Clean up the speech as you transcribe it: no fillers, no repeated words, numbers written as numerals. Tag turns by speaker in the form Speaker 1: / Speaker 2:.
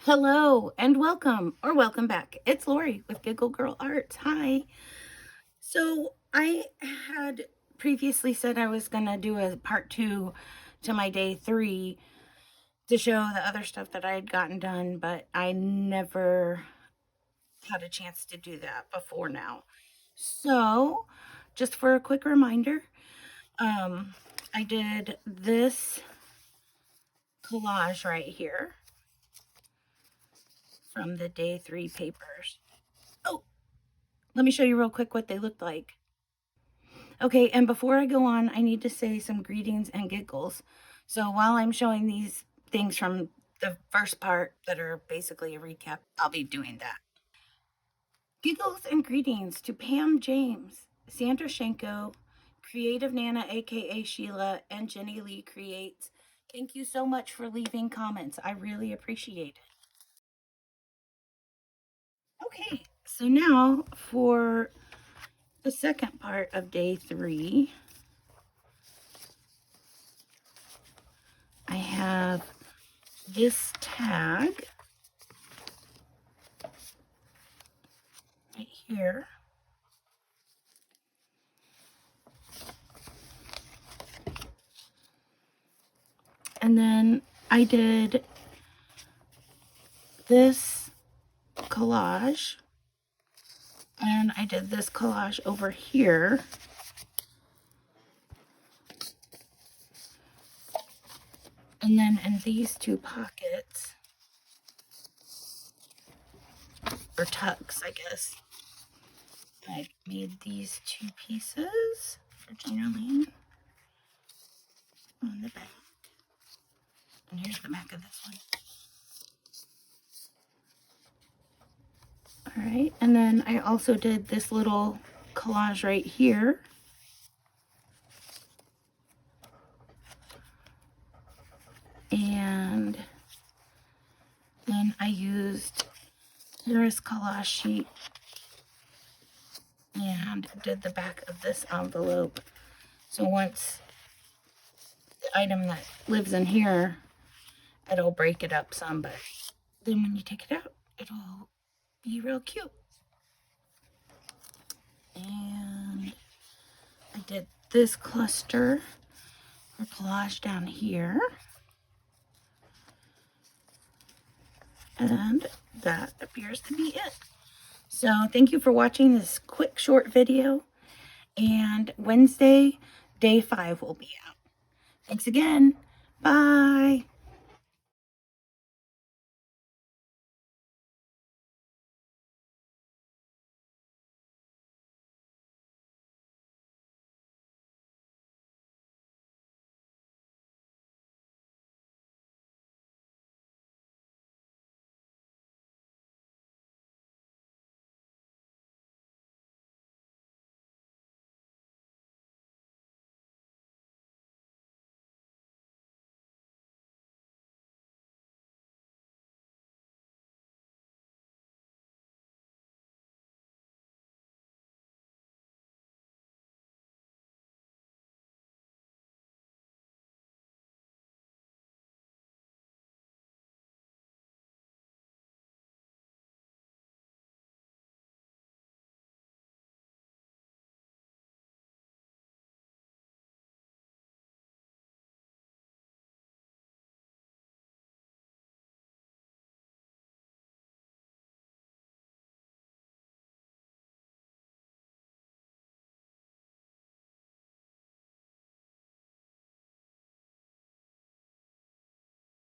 Speaker 1: Hello and welcome or welcome back. It's Lori with Giggle Girl Arts. Hi. So I had previously said I was going to do a part 2 to my day 3 to show the other stuff that I had gotten done, but I never had a chance to do that before now. So just for a quick reminder, I did this collage right here from the day 3 papers. Oh, let me show you real quick what they looked like. Okay, and before I go on, I need to say some greetings and giggles. So while I'm showing these things from the first part that are basically a recap, I'll be doing that. Giggles and greetings to Pam James, Sandra Shenko, Creative Nana aka Sheila, and Jennilee Creates. Thank you so much for leaving comments. I really appreciate it. Okay, so now for the second part of day 3, I have this tag right here. And then I did this collage, and I did this collage over here. And then in these 2 pockets, or tucks, I guess, I made these 2 pieces for Jennilee on the back. And here's the back of this one. Alright, and then I also did this little collage right here. And then I used Cara's collage sheet and did the back of this envelope. So once the item that lives in here, it'll break it up some, but then when you take it out, it'll be real cute. And I did this cluster for collage down here. And that appears to be it. So thank you for watching this quick short video. And Wednesday, day 5 will be out. Thanks again. Bye.